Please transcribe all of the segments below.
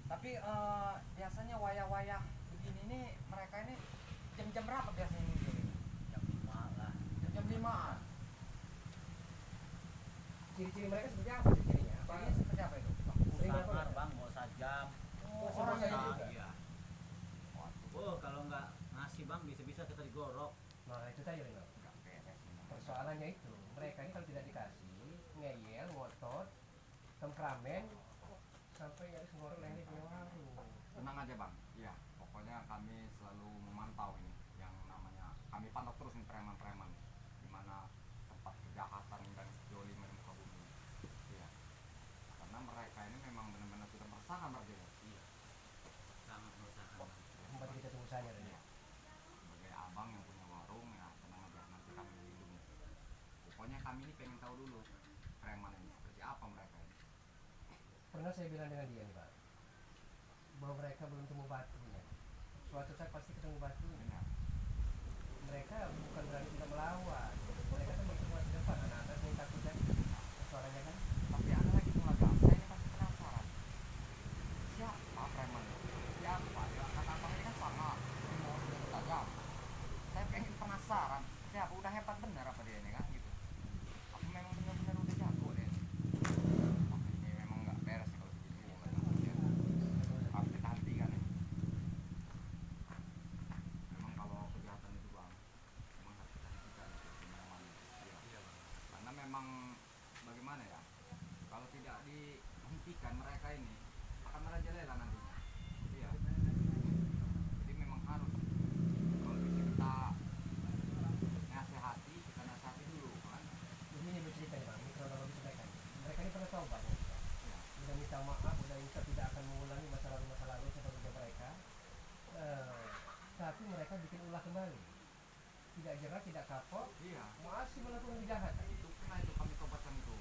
Tapi biasanya wayah-wayah begini nih mereka ini jam-jam berapa biasanya ngumpul ini? Jam 5 lah. Jam 5-an. Ciri-ciri mereka seperti apa ciri-cirinya? Ini seperti apa itu? Sering apa? Sangar bang, mau sajam. Oh, Oh, orangnya sama juga. Iya. Oh kalau nggak ngasih bang bisa-bisa kita digorok. Nah itu tadi Rino. Nggak beres ini. Persoalannya itu mereka ini kalau tidak dikasih ngeyel, ngotot, temperamen sampai nyaris ngorok leher punya warung. Tenang aja bang, iya pokoknya kami selalu memantau ini yang namanya kami pantau terus nih preman-preman di mana tempat kejahatan dan joliman di muka bumi. Iya, karena mereka ini memang benar-benar sudah berusaha berdiri. Iya. Sangat berusaha. Membuat kita tunggu saja Rino. Iya, sebagai abang yang punya warung ya tenang aja nanti kami lindungi. Pokoknya kami ini pengen tahu dulu preman ini seperti apa mereka ini. Pernah saya bilang dengan dia nih Pak, bahwa mereka belum temu batunya. Suatu saat pasti ketemu batunya. Benar. Mereka bukan berarti tidak melawan. Mereka kan begitu di depan anak-anak yang takut kan suaranya kan. Tapi ada lagi pengagam, saya ini masih penasaran. Siapa preman itu? Siapa? Ya kata abang ini kan sama. Tajam. Saya pengen penasaran. Siapa? Udah hebat bener apa dia ini kan gitu. Apa memang benar-benar udah jago dia ini? Wah, ini memang nggak beres nih kalau begini. Harus kita hentikan nih. Memang kalau kejahatan itu bang, memang harus kita hentikan itu semua. Iya. Karena memang bagaimana ya? Kalau tidak dihentikan mereka ini akan merajalela nantinya. Iya. Jadi memang harus kalau bisa kita nasihati, kita nasihati dulu kan. Begini bercerita nih Bang, ini kronologis mereka. Mereka ini pernah taubat ya. Iya. Udah minta maaf, udah minta tidak akan mengulangi masa lalu seperti mereka. Tapi mereka bikin ulah kembali. Tidak jerah, tidak kapok, Iya. masih melakukan kejahatan. Itu pernah itu kami tobatkan itu.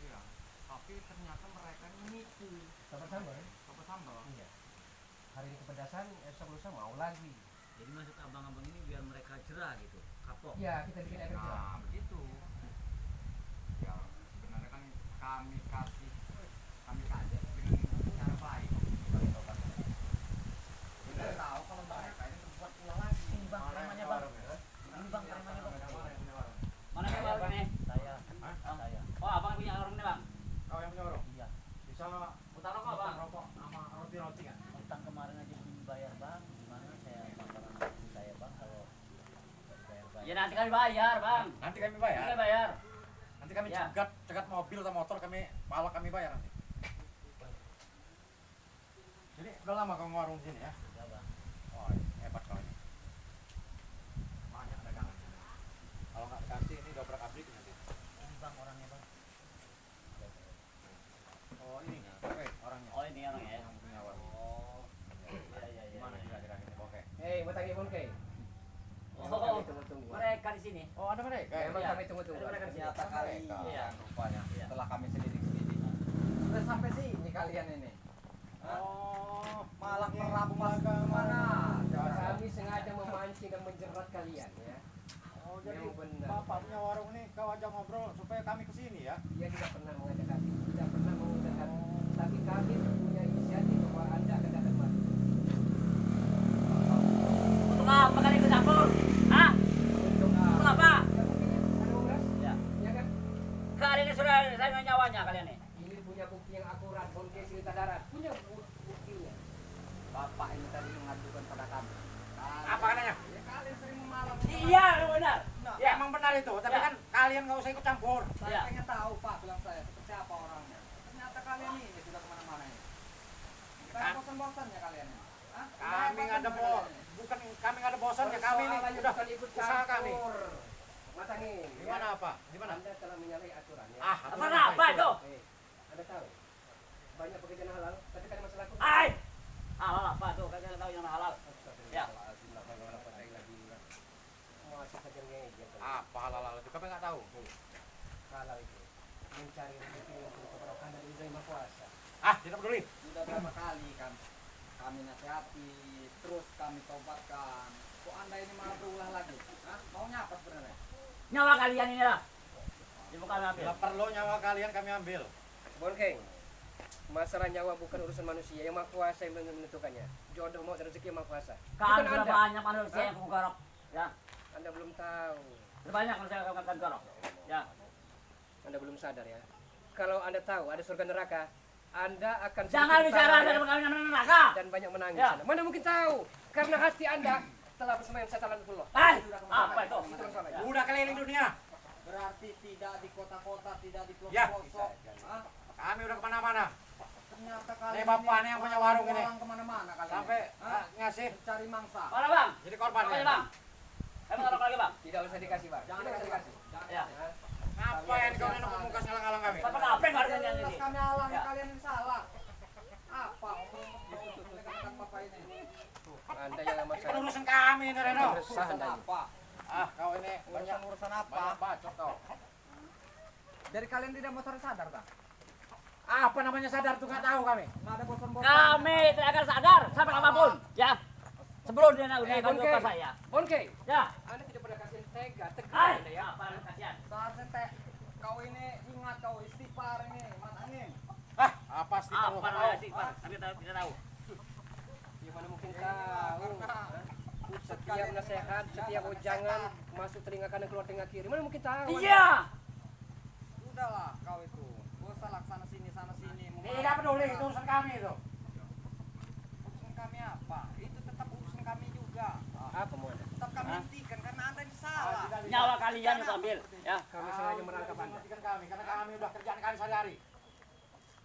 Iya. Tapi ternyata mereka ini menipu. Sama-sama ya? Tobat sambal. Iya. Hari ini kepedasan, esok lusa mau lagi. Jadi maksud abang-abang ini biar mereka jerah gitu, kapok. Iya, kita bikin efek jerah. Nah, begitu. Ya, sebenarnya kan kami kasih dengan cara baik. Kami tobat. Kita tahu kalau mereka ini berbuat ulah lagi. Ini bang, premannya bang. Ini bang, premannya bang. Mana yang warung ini? Saya. Hah? Saya. Oh, abang punya warung ini, Bang? Kau yang punya warung? Iya. Bisa Utang rokok, Bang? rokok sama roti-roti kan? Utang kemarin aja belum bayar bang. Gimana saya bakalan nanti saya bang kalau bayar-bayar. Ya nanti kami bayar, Bang. Nanti kami Nanti bayar. kami bayar. Nanti kami Ya. cegat mobil atau motor kami palak kami bayar nanti. Jadi udah lama kamu warung sini ya? Ya bang. Oh, hebat kau ini. Banyak dagangan. Kalau nggak dikasih ini dobrak abrik nanti. Ini bang orangnya bang. Oh ini, oke orangnya. Oh, ini orangnya ya? Yang punya warung. Oh. Iya, iya, iya. Gimana kira-kira ini? Oke. Hei, mau tanya pun Kay. Oh, Kami tunggu-tunggu. mereka di sini. Oh ada mereka. Memang Iya. kami tunggu-tunggu. Ada mereka di sini. Ternyata mereka. Iya. Rupanya Iya. setelah kami selidik-selidik. Sudah sampai sini kalian ini. Oh, Malah merabu kemana? Kami sengaja memancing dan menjerat kalian ya. Oh Memang benar. bapak punya warung nih kau ajak ngobrol supaya kami kesini ya. Dia tidak pernah mengajak kami, tidak pernah mengundang kami. Tapi kami punya inisiatif bahwa Anda akan datang masuk. Untuk apa kalian ikut campur? Hah? Untuk Untuk apa? Ya buktinya, ada unggas? Ya. Ya kan? Kalian ini sudah saya nyawanya kalian nih. Ini punya bukti yang akurat, Bonke Silita Darat. Punya buktinya. Bapak ini tadi mengajukan pada kami. Apa katanya? Ya kalian sering memalam. Iya, benar. Nah, Ya. emang benar itu, tapi Ya. kan kalian nggak usah ikut campur. Saya Ya. pengen tahu Pak, bilang saya seperti apa orangnya. Ternyata kalian ini sudah kemana-mana ini. Kayak bosan-bosan ya kalian ini. Hah? Kami nggak ada bukan kami nggak ada bosan ya kami ini Persoalannya udah bukan ikut usaha kami. campur. Matangin. Gimana apa? Gimana? Anda telah menyalahi aturan ya. Ah, Aturan apa itu? Anda tahu? Banyak pekerjaan halal, tapi kan masalah hukum. Ai. Halal apa tuh? Kalian tahu yang halal. Ya. Masih saja ngejek. Apa halal itu kami nggak tahu. Halal itu mencari rezeki untuk keberkahan dan ridho Yang Maha Kuasa. Ah, tidak peduli. sudah berapa kali kan kami nasihati, terus kami tobatkan. Kok Anda ini malah berulah lagi? Hah? Maunya apa sebenarnya? Nyawa kalian ini lah. Di muka kami ambil. Bila perlu nyawa kalian kami ambil. Bonke, Masalah nyawa bukan urusan manusia, yang Maha Kuasa yang menentukannya. Jodoh mau rezeki yang Maha Kuasa. Kan Bukan sudah Anda. banyak manusia yang kugarok. Ya, Anda belum tahu. sudah banyak manusia yang akan garok. Ya. Anda belum sadar ya. Kalau Anda tahu ada surga neraka, Anda akan Jangan sedikit bicara bertanya dari perkawinan neraka. dan banyak menangis. Ya. Mana mungkin tahu? Karena hati Anda telah bersemayam setan Allah. Hai, apa itu? Itu masalahnya. Udah keliling dunia. Berarti tidak di kota-kota, tidak di Ya. pelosok-pelosok. Hah? Kami udah kemana-mana. Ternyata kalian Nih, bapak nih yang punya warung ini. Orang kemana-mana kalian. Sampai Hah? ngasih Cari mangsa. Mana bang? jadi korban. Apa Ya. bang? Saya mau lagi bang. Tidak usah dikasih, Bang. Jangan Tidak usah dikasih. dikasih. Ya. Ya. Ngapain kau ini membuka ngalang-ngalang kami? Bapak ngapain harga yang Jelas ini? kami halang Ya. kalian yang salah. Apa? Dekat bapak ini. Anda yang Ini masalah. urusan kami ini Reno. Resah Anda ini. Apa? Ah, kau ini banyak Urusan apa? banyak bacot kau. Dari kalian tidak mau sadar, Bang? Apa namanya sadar tuh nggak tahu kami. Nggak ada bosan-bosan. Kami tidak akan sadar sampai apapun. Ya. Sebelum dia Eh, naik Bonke. ke saya. Bonke. Ya. Anda tidak pernah kasih tega, tegar Hai. Anda ya. Apa kasihan? Seharusnya teh kau ini ingat kau istighfar ini, matangin. Ah, apa sih kau? Apa namanya sih? Pak? Kami tahu tidak tahu. Ya mana mungkin tahu. Karena Setiap nasihat, setiap ujangan masuk telinga kanan keluar telinga kiri. Mana mungkin tahu? Anda? Iya. Sudahlah kau itu. Gak usah laksana sini sana sini. Tidak peduli itu urusan kami itu. Urusan kami apa? Itu tetap urusan kami juga. Apa mau Anda? Tetap kami Hah? hentikan karena anda ini salah. Nyawa kalian itu ambil. Ya. Kami sengaja merangkap Anda. Matikan kami karena kami udah kerjaan kami sehari-hari.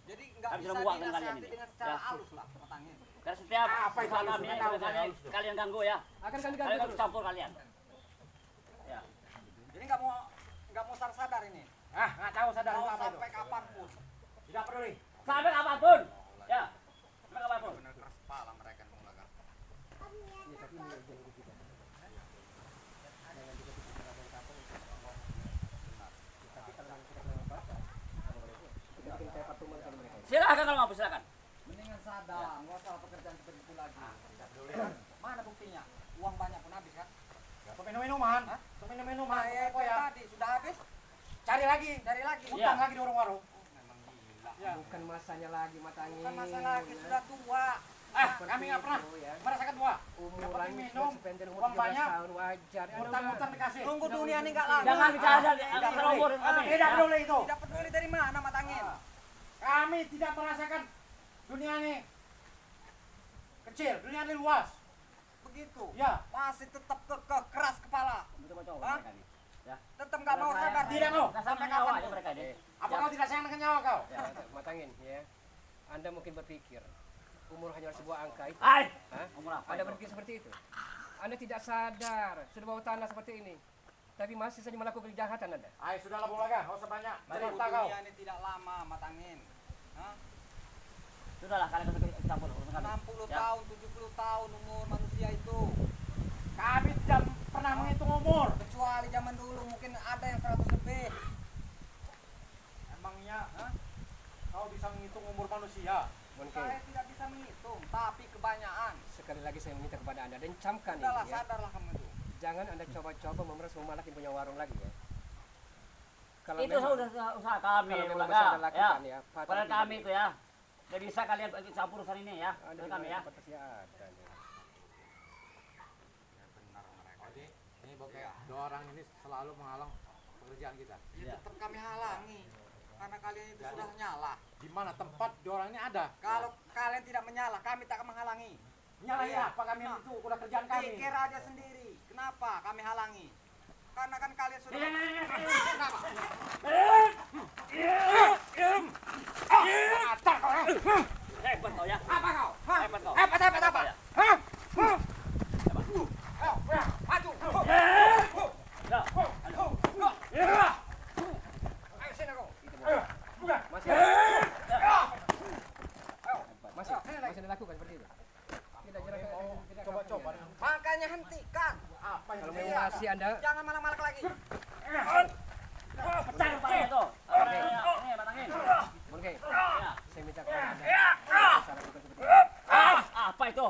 Jadi nggak Kami bisa sudah buang dengan kalian dinasihati ini. dengan secara Ya. halus lah, matangin. Karena setiap Apa itu usaha halus? kami Nggak tahu saya kalian, halus itu. kalian ganggu ya. Akan kami Kalian ganti harus terus. campur kalian. Ya. Jadi nggak mau sadar ini. Ah, nggak tahu sadar Mau itu apa itu. sampai kapanpun. Tidak peduli. Sampai apapun. Ya. Sampai apapun. Benar keras kepala mereka mengulangkan. Ya, tapi ini ujian untuk kita. Jangan juga kita mengatakan kampung itu. Tapi kalau kita melakukan apa? Kita bikin kayak patungan sama mereka. Silakan kalau mau silakan. Mendingan sadar, nggak usah pekerjaan seperti itu lagi. Mana buktinya? Uang banyak pun habis kan? Ya, untuk minum-minuman. Hah? Untuk minum-minuman. Nah, ya, Apa ya? tadi sudah habis, Cari lagi. cari lagi. Iya. Utang lagi di warung-warung. Memang gila. Ya. Bukan masanya lagi matangin. Bukan masalah lagi, sudah tua. Ah, kami nggak pernah Ya. merasakan tua. Umuran minum, sependek umur uang 13 banyak, tahun wajar. Ya, Utang-utang dikasih. Tunggu dunia ini nggak lama. Jangan bicara Ah, dari tidak terlalu umur peduli. kami. Tidak Ya. peduli itu. Tidak peduli dari mana matangin. Kami tidak merasakan dunia ini kecil, dunia ini luas. Begitu. Ya, Masih tetap kekeh, keras kepala. Coba-coba Hah? mereka ini. Ya. Tetap nggak mau sadar. Tidak mau. Nggak sampai nyawa aja mereka ini. apa Ya. kau tidak sayang dengan nyawa kau? Ya, matangin ya. Anda mungkin berpikir umur hanya sebuah angka itu. Hai. Hah? Umur apa Anda itu? berpikir seperti itu. Anda tidak sadar sudah bawa tanah seperti ini. Tapi masih saja melakukan kejahatan Anda. Ayo sudahlah Bulaga, nggak usah banyak Tunggu cerita kau. dunia ini tidak lama matangin. Hah? Sudahlah kalian harus campur urusan kami. 60 Ya. tahun, 70 tahun umur manusia itu. Kami tidak pernah menghitung umur. Kecuali zaman dulu mungkin ada yang 100 lebih. Emangnya, kau bisa menghitung umur manusia? Bonke, Saya tidak bisa menghitung, tapi kebanyakan. sekali lagi saya meminta kepada Anda dan camkan ini Sudahlah, ya. sadarlah kamu itu. Jangan Anda coba-coba memeras memalak yang punya warung lagi ya. Kalau Itu memang- usaha kami, kalau memang Bulaga. masih Anda Ya. lakukan ya. patut Pada dilakukan. kami itu ya. Tidak bisa kalian campur urusan ini ya. Anda Dengan di kami ya. mana pasti ada. nih. Jadi, ini bokeh, dua orang ini selalu menghalang pekerjaan kita. Ya. Tetap kami halangi. Karena kalian itu sudah nyala. Di mana tempat dua orang ini ada? Kalau kalian tidak menyala, kami tak akan menghalangi. Nyalahin Iya. apa kami itu udah kerjaan kami. Pikir aja sendiri. Kenapa kami halangi? Karena kan kalian sudah. Atar kau. Hebat kau ya. Apa kau? Hebat kau. Apa? Ya. Hah? Ayo, ya, maju. Ya. Ayo sini kau. Itu boleh. Bukan. Masih masih dilakukan seperti itu. Tidak kira tidak Coba-coba. Makanya hentikan. Apa yang Kalau dia? memang masih Anda Jangan malak-malak lagi. Pecah kepalanya itu. Ini batangin. Bonke, Ya. saya minta kepada Anda. Saya lakukan seperti itu. Apa itu?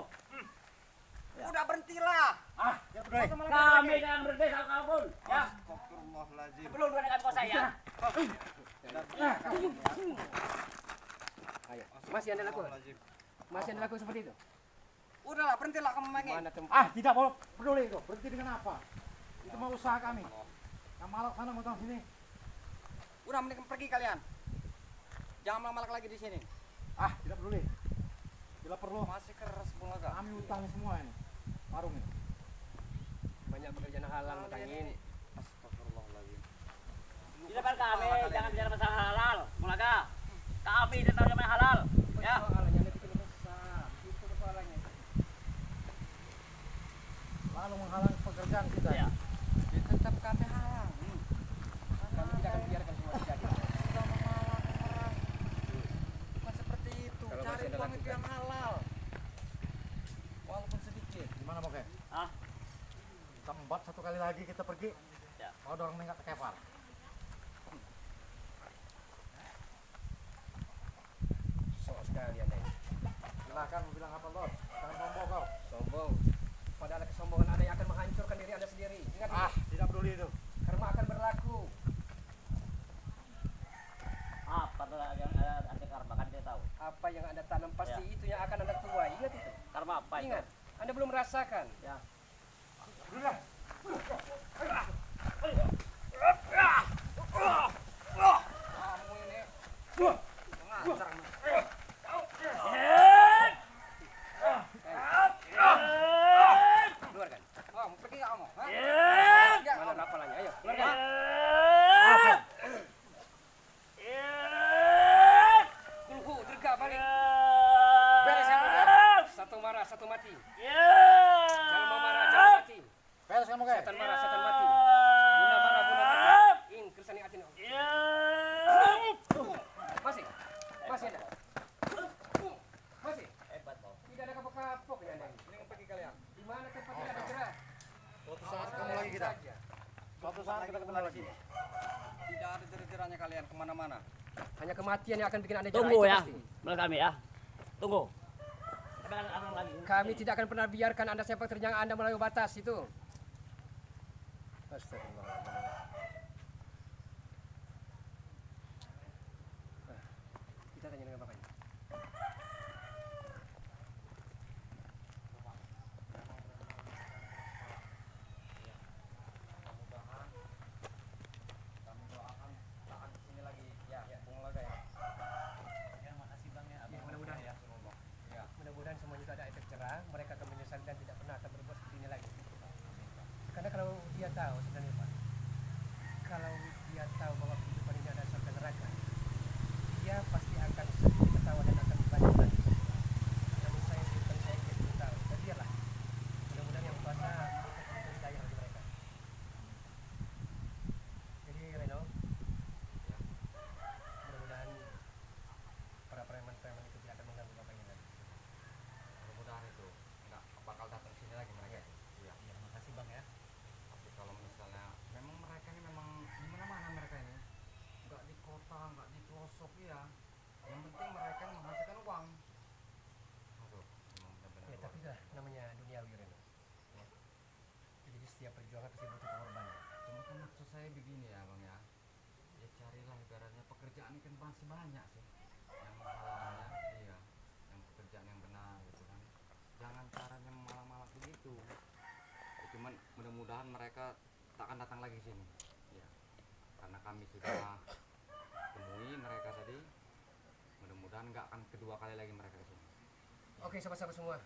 Udah berhentilah. Ah, ya peduli. Kami jangan berhenti sama kamu pun. Ya. Astagfirullahaladzim. Belum dengan kau saya. Ayo. Masih anda lakukan? Masih anda lakukan seperti itu? Udahlah, berhentilah kamu main. Mana tempat? Ah, tidak boleh peduli itu. Berhenti dengan apa? Itu mau usaha kami. Yang malak sana mau sini. Udah mending pergi kalian. Jangan malak-malak lagi di sini. Ah, tidak peduli. Bila perlu, Masih keras pulaga. kami utangi semua ini. Warung ini. Banyak pekerjaan halal utangin. Astagfirullahaladzim. Di depan kami jangan bicara masalah halal, Mulaga. Kami tetap yang halal. Ya. Soalnya ada bikin besar. Itu persoalannya. Lalu menghalangi pekerjaan kita. Ya. Ya, tetap kami halang. Kami tidak akan biarkan semua terjadi. Sudah memalang orang. Bukan seperti itu. Kalau Cari masih ada uang itu lakukan. yang halal. Walaupun sedikit. Gimana mau kayak? Ah, Kita membuat satu kali lagi kita pergi. Ya. Mau dorong minyak ke kepal. Sok sekali anda ini. Silakan mau bilang apa Lord? Jangan sombong kau. Sombong. Padahal kesombongan anda yang akan menghancurkan diri anda sendiri. Ingat Ah, tidak peduli itu. karma akan berlaku. apa tuh yang ada karma kan dia tahu. Apa yang anda tanam pasti Ya. itu yang akan anda tuai. Ingat itu. Karma apa itu? Ingat. Anda belum merasakan. Ya. Kamu ini. Pengacar. Keluarkan. Oh, mau pergi nggak kamu? Hah? Mana rapalannya? Ayo, keluarkan. Kulhu, derga balik. Beres kamu. Satu marah, satu mati. Jangan mau marah, jangan mati. Beres kamu kayak. Setan marah, setan mati. Buna marah, buna mati. In, kersani atin. Masih? Masih ada? Masih? Hebat kau. Tidak ada kapok-kapoknya anda ini. Mending pergi kalian. Di mana tempat tidak ada cerah? Suatu saat ketemu lagi kita. Saja. Suatu saat kita ketemu lagi. Tidak ada jerat-jeratnya kalian kemana-mana. Hanya kematian yang akan bikin anda Tunggu itu ya. pasti. Belum kami ya. Tunggu. Kita akan lagi. Kami tidak akan pernah biarkan anda sepak terjang anda melalui batas itu. Astagfirullahaladzim. Kita tanya dengan bapaknya. Kami doakan tahan di sini lagi. Ya, Bung Laga ya. Ya, mudah-mudahan ya. Mudah-mudahan semuanya itu ada efek cerah. Mereka akan menyesal dan tidak pernah akan berbuat seperti ini lagi. Karena kalau dia tahu sebenarnya Pak, kalau dia tahu bahwa kehidupan ini ada surga neraka, dia pasti akan sedih ketawa dan akan banyak lagi. Namun saya bukan saya yang tidak tahu. Dan biarlah. Mudah-mudahan yang kuasa memberikan hidayah bagi mereka. Jadi Reno, mudah-mudahan para preman-preman itu tidak akan mengganggu bapaknya lagi. Mudah-mudahan itu nggak bakal datang sini lagi mereka. Iya. Iya, makasih Bang ya. Tapi kalau misalnya memang mereka ini memang di mana-mana mereka ini. Nggak di kota, nggak di pelosok ya. Yang penting mereka menghasilkan uang. Aduh, memang benar-benar. Ya, tapi dah namanya duniawi Reno. Ya. Jadi setiap perjuangan pasti butuh pengorbanan. Cuma kan maksud saya begini ya bang ya. Ya carilah ibaratnya pekerjaan ini kan masih banyak sih. Yang halalnya, iya. Yang pekerjaan yang benar gitu kan. Jangan caranya malang-malang begitu. Ya, cuman mudah-mudahan mereka tak akan datang lagi sini. Ya. Karena kami sudah temui mereka tadi. Mudah-mudahan nggak akan kedua kali lagi mereka ke sini. Oke, sahabat-sahabat semua.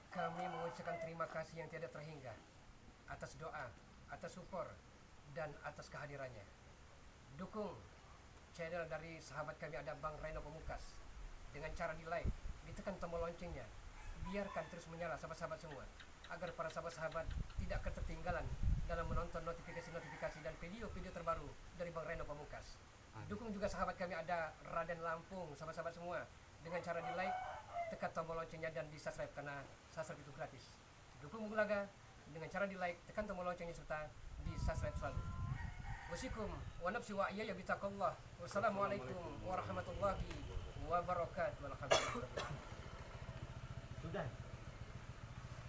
Kami mengucapkan terima kasih yang tiada terhingga atas doa, atas support, dan atas kehadirannya. Dukung channel dari sahabat kami ada Bang Reno Pemukas dengan cara di like, ditekan tombol loncengnya. Biarkan terus menyala sahabat-sahabat semua agar para sahabat-sahabat tidak ketertinggalan dalam menonton notifikasi-notifikasi dan video-video terbaru dari Bang Reno Pemukas. Dukung juga sahabat kami ada Raden Lampung, sahabat-sahabat semua dengan cara di like, tekan tombol loncengnya dan di subscribe karena subscribe itu gratis. Dukung Bung Laga dengan cara di like, tekan tombol loncengnya serta di subscribe selalu. Wasikum wa nafsi wa iyaya bitaqallah. Wassalamualaikum warahmatullahi wabarakatuh. Alhamdulillah. Sudah.